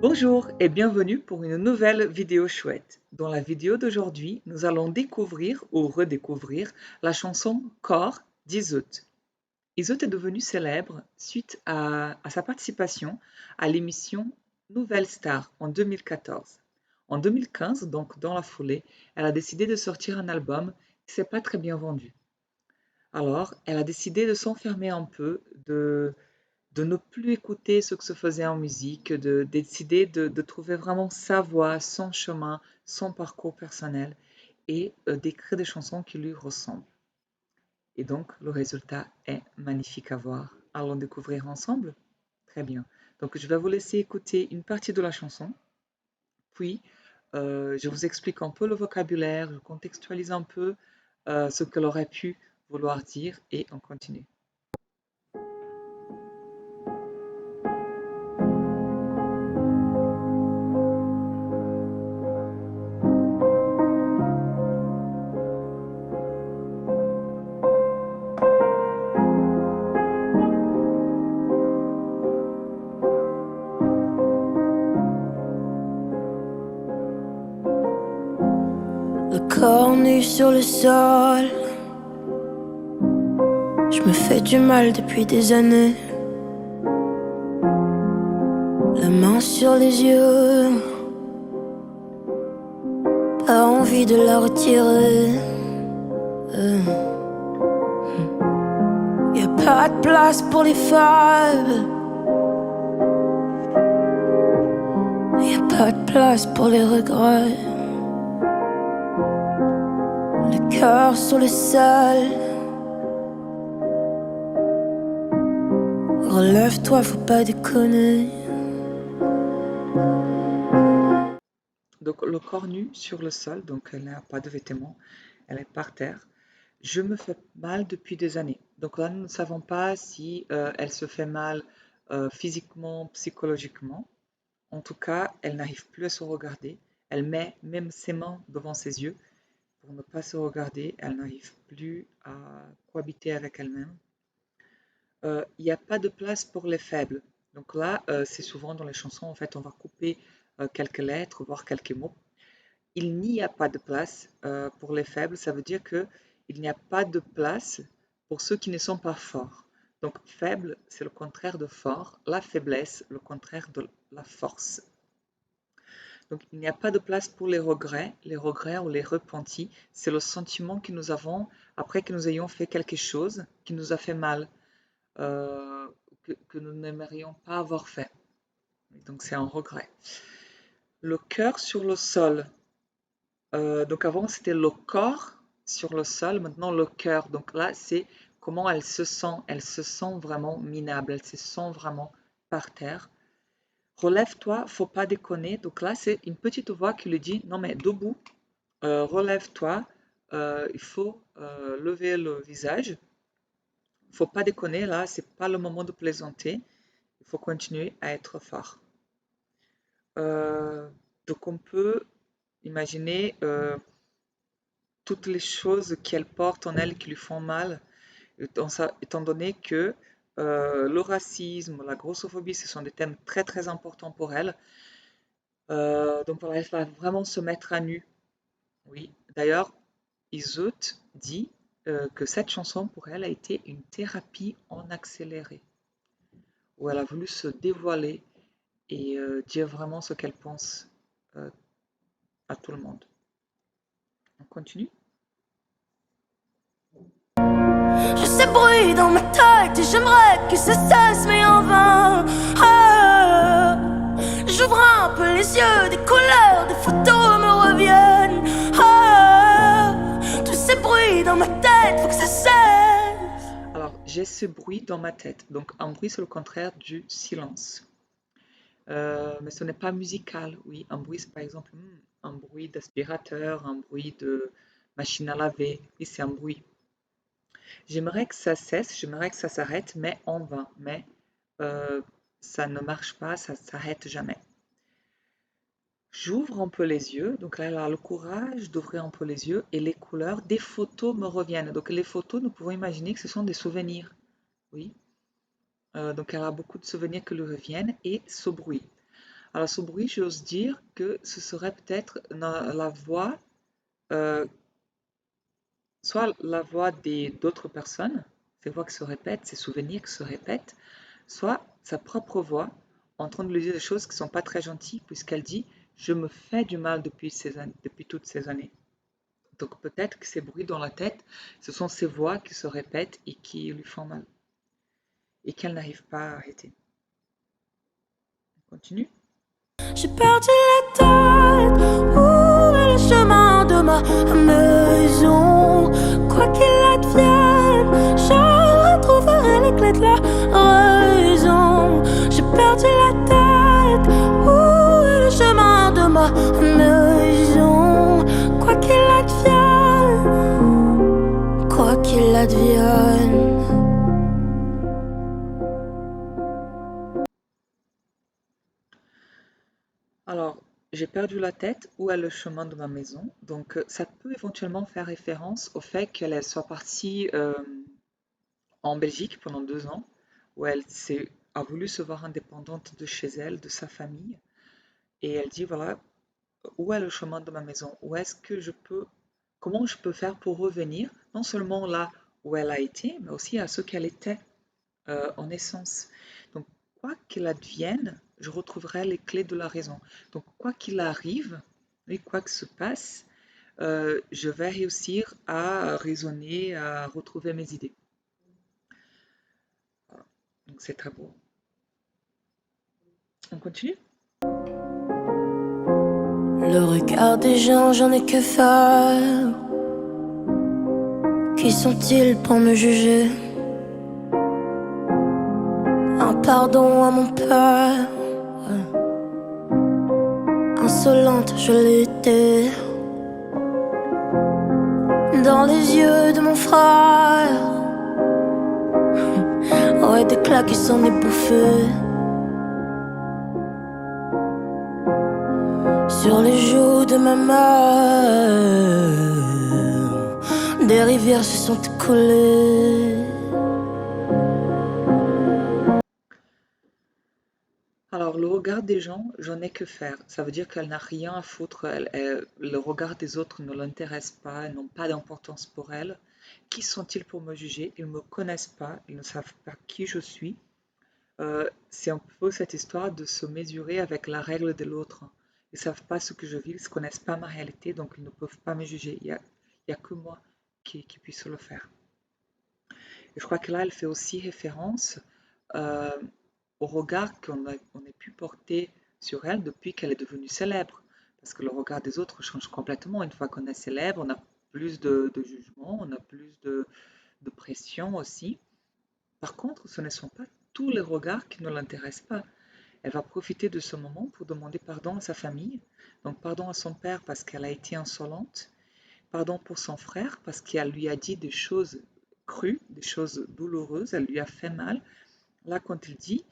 Bonjour et bienvenue pour une nouvelle vidéo chouette. Dans la vidéo d'aujourd'hui, nous allons découvrir ou redécouvrir la chanson Corps d'Iseut. Iseut est devenu célèbre suite à sa participation à l'émission Nouvelle Star en 2014. En 2015, donc dans la foulée, elle a décidé de sortir un album qui ne s'est pas très bien vendu. Alors, elle a décidé de s'enfermer un peu, de ne plus écouter ce que se faisait en musique, de décider de trouver vraiment sa voix, son chemin, son parcours personnel et d'écrire des chansons qui lui ressemblent. Et donc, le résultat est magnifique à voir. Allons découvrir ensemble? Très bien. Donc, je vais vous laisser écouter une partie de la chanson, puis je vous explique un peu le vocabulaire, je contextualise un peu ce qu'elle aurait pu vouloir dire et on continue. Le corps nu sur le sol, je me fais du mal depuis des années. La main sur les yeux, pas envie de la retirer. Y a pas de place pour les fables, y a pas de place pour les regrets. Le cœur sur le sol, relève-toi, faut pas déconner. Donc le corps nu sur le sol, donc elle n'a pas de vêtements, elle est par terre. Je me fais mal depuis des années. Donc là, nous ne savons pas si elle se fait mal physiquement, psychologiquement. En tout cas, elle n'arrive plus à se regarder. Elle met même ses mains devant ses yeux pour ne pas se regarder. Elle n'arrive plus à cohabiter avec elle-même. Il n'y a pas de place pour les faibles. Donc là, c'est souvent dans les chansons, en fait, on va couper quelques lettres, voire quelques mots. Il n'y a pas de place pour les faibles, ça veut dire qu'il n'y a pas de place pour ceux qui ne sont pas forts. Donc faible, c'est le contraire de fort. La faiblesse, le contraire de la force. Donc il n'y a pas de place pour les regrets ou les repentis. C'est le sentiment que nous avons après que nous ayons fait quelque chose qui nous a fait mal, euh, que nous n'aimerions pas avoir fait. Donc c'est un regret. Le cœur sur le sol. Donc avant, c'était le corps sur le sol, maintenant le cœur. Donc là, c'est comment elle se sent. Elle se sent vraiment minable, elle se sent vraiment par terre. Relève-toi, faut pas déconner. Donc là, c'est une petite voix qui lui dit, non mais debout, relève-toi, il faut lever le visage. Faut pas déconner, là, c'est pas le moment de plaisanter. Il faut continuer à être fort. Donc on peut imaginer toutes les choses qu'elle porte en elle qui lui font mal, étant donné que le racisme, la grossophobie, ce sont des thèmes très très importants pour elle. Donc voilà, elle va vraiment se mettre à nu. Oui. D'ailleurs, Iseut dit que cette chanson pour elle a été une thérapie en accéléré, où elle a voulu se dévoiler et dire vraiment ce qu'elle pense euh, à tout le monde. On continue. Je sais bruit dans ma tête et j'aimerais que ça cesse mais en vain. Ah, j'ouvre un peu les yeux, des couleurs, des photos me reviennent. Ah, tous ces bruits dans ma tête, faut que ça cesse. Alors, j'ai ce bruit dans ma tête. Donc, un bruit, c'est le contraire du silence. Mais ce n'est pas musical, oui. Un bruit, c'est par exemple un bruit d'aspirateur, un bruit de machine à laver. Oui, c'est un bruit. J'aimerais que ça cesse, j'aimerais que ça s'arrête, mais en vain. Mais ça ne marche pas, ça ne s'arrête jamais. J'ouvre un peu les yeux, donc là, elle a le courage d'ouvrir un peu les yeux et les couleurs des photos me reviennent. Donc les photos, nous pouvons imaginer que ce sont des souvenirs. Oui. Donc elle a beaucoup de souvenirs qui lui reviennent et ce bruit. Alors ce bruit, j'ose dire que ce serait peut-être la voix, euh, soit la voix d'autres personnes, ces voix qui se répètent, ces souvenirs qui se répètent, soit sa propre voix en train de lui dire des choses qui ne sont pas très gentilles, puisqu'elle dit je me fais du mal depuis toutes ces années. Donc peut-être que ces bruits dans la tête, ce sont ces voix qui se répètent et qui lui font mal, et qu'elle n'arrive pas à arrêter. On continue. J'ai perdu la tête. Où est le chemin de ma maison? Quoi qu'il advienne, je retrouverai les clés de la raison. J'ai perdu la tête. Où est le chemin de ma maison? Quoi qu'il advienne, quoi qu'il advienne. Alors, j'ai perdu la tête, où est le chemin de ma maison? Donc, ça peut éventuellement faire référence au fait qu'elle soit partie en Belgique pendant 2 ans, où a voulu se voir indépendante de chez elle, de sa famille, et elle dit, voilà, où est le chemin de ma maison? Où est-ce que comment je peux faire pour revenir, non seulement là où elle a été, mais aussi à ce qu'elle était en essence. Donc, quoi qu'il advienne, je retrouverai les clés de la raison. Donc, quoi qu'il arrive, et quoi que se passe, je vais réussir à raisonner, à retrouver mes idées. Voilà. Donc, c'est très beau. On continue? Le regard des gens, j'en ai que faire. Qui sont-ils pour me juger? Un pardon à mon père. Insolente, je l'étais. Dans les yeux de mon frère. Ouais, des claques qui s'en est bouffé. Sur les joues de ma mère, des rivières se sont écoulées. Alors, le regard des gens, j'en ai que faire. Ça veut dire qu'elle n'a rien à foutre. Le regard des autres ne l'intéresse pas, ils n'ont pas d'importance pour elle. Qui sont-ils pour me juger? Ils ne me connaissent pas, ils ne savent pas qui je suis. C'est un peu cette histoire de se mesurer avec la règle de l'autre. Ils ne savent pas ce que je vis, ils ne connaissent pas ma réalité, donc ils ne peuvent pas me juger. Il y a que moi qui puisse le faire. Et je crois que là, elle fait aussi référence euh, au regard on a pu porter sur elle depuis qu'elle est devenue célèbre. Parce que le regard des autres change complètement. Une fois qu'on est célèbre, on a plus de jugement, on a plus de pression aussi. Par contre, ce ne sont pas tous les regards qui ne l'intéressent pas. Elle va profiter de ce moment pour demander pardon à sa famille, donc pardon à son père parce qu'elle a été insolente, pardon pour son frère parce qu'elle lui a dit des choses crues, des choses douloureuses, elle lui a fait mal. Là, quand il dit,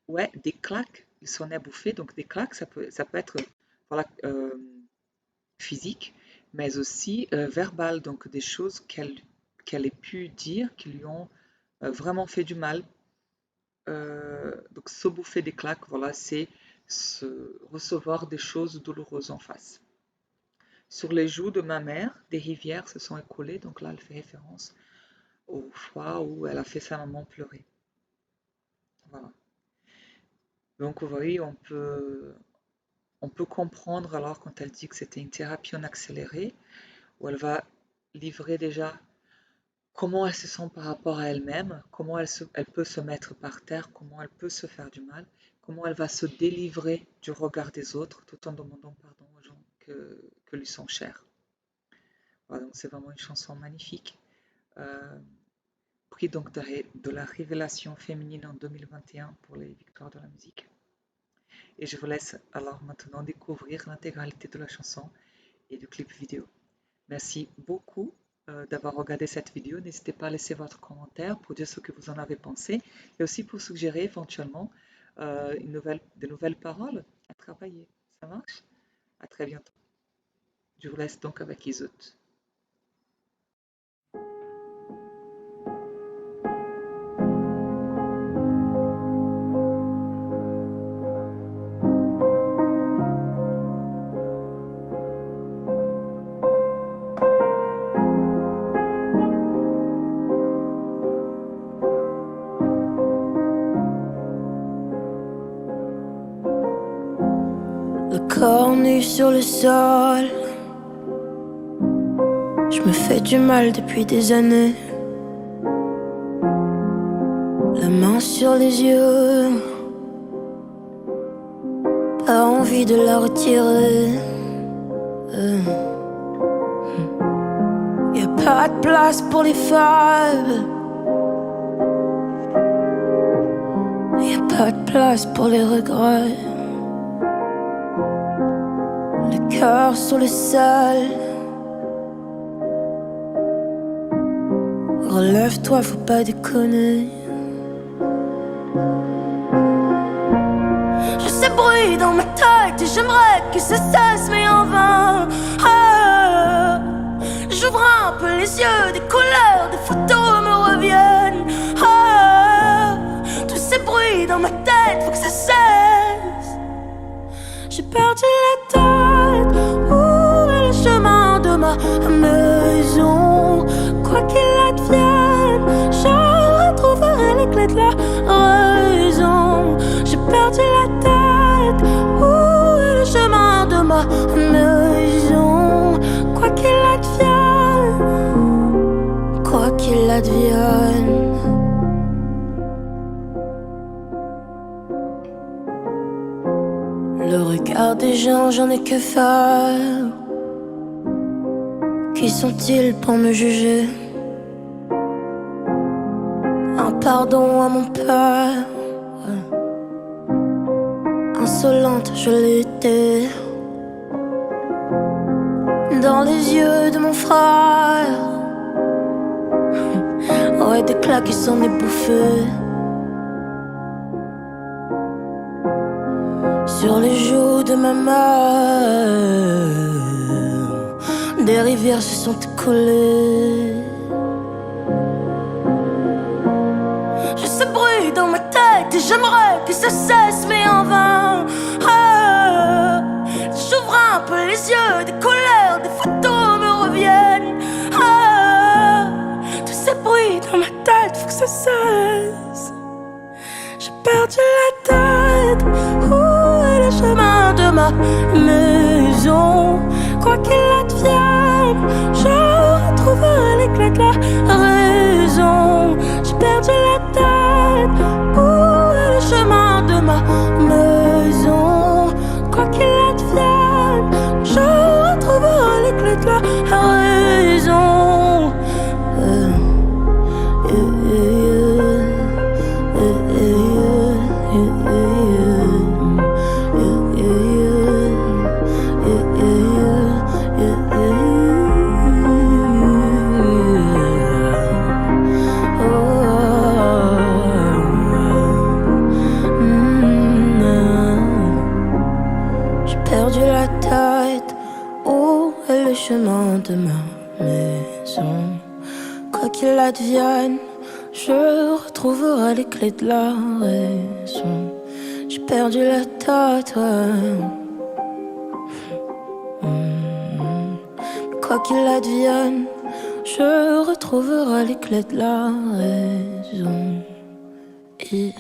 ouais, des claques, il s'en est bouffé, donc des claques, ça peut être voilà, physique, mais aussi verbal, donc des choses qu'elle ait pu dire qui lui ont vraiment fait du mal. Donc se bouffer des claques, voilà, c'est recevoir des choses douloureuses en face. Sur les joues de ma mère, des rivières se sont écoulées, donc là elle fait référence aux fois où elle a fait sa maman pleurer. Voilà. Donc vous voyez, on peut comprendre alors quand elle dit que c'était une thérapie en accéléré, où elle va livrer déjà comment elle se sent par rapport à elle-même, comment elle peut se mettre par terre, comment elle peut se faire du mal, comment elle va se délivrer du regard des autres tout en demandant pardon aux gens que lui sont chers. Voilà, donc c'est vraiment une chanson magnifique, euh, prix donc de la révélation féminine en 2021 pour les victoires de la musique. Et je vous laisse alors maintenant découvrir l'intégralité de la chanson et du clip vidéo. Merci beaucoup d'avoir regardé cette vidéo. N'hésitez pas à laisser votre commentaire pour dire ce que vous en avez pensé et aussi pour suggérer éventuellement de nouvelles paroles à travailler. Ça marche? À très bientôt. Je vous laisse donc avec Isout. corps nu sur le sol. Je me fais du mal depuis des années. La main sur les yeux, pas envie de la retirer. Y a pas de place pour les fables. Y a pas de place pour les regrets. Le cœur sur le sol. Relève-toi, faut pas déconner. Je sais bruit dans ma tête et j'aimerais que ça cesse, mais en vain. Ah, j'ouvre un peu les yeux, des couleurs, des photos me reviennent. Ah, tous ces bruits dans ma tête, faut que ça cesse. J'ai perdu la tête. Où est le chemin de ma maison? Quoi qu'il advienne, je retrouverai les clés de la raison. J'ai perdu la tête. Où est le chemin de ma maison? Quoi qu'il advienne, quoi qu'il advienne. Le regard des gens, j'en ai que faire. Qui sont-ils pour me juger? Un pardon à mon père. Insolente, je l'étais. Dans les yeux de mon frère. Ouais, des claques qui s'en est bouffé. Sur les joues de ma mère, des rivières se sont écoulées. Je sais bruit dans ma tête et j'aimerais que ça cesse, mais en vain. Ah, j'ouvre un peu les yeux, des couleurs, des photos me reviennent. Ah, tous ces bruits dans ma tête, faut que ça cesse. J'ai perdu la tête. Où est le chemin de ma maison? Quoi qu'il advienne, je retrouverai les clés de la raison. J'ai perdu la tête. Où est le chemin de ma maison? Quoi qu'il advienne, je retrouverai les clés de la raison. Perdu la tête. Où est le chemin de ma maison? Quoi qu'il advienne, je retrouverai les clés de la raison. J'ai perdu la tête, ouais. Quoi qu'il advienne, je retrouverai les clés de la raison. Et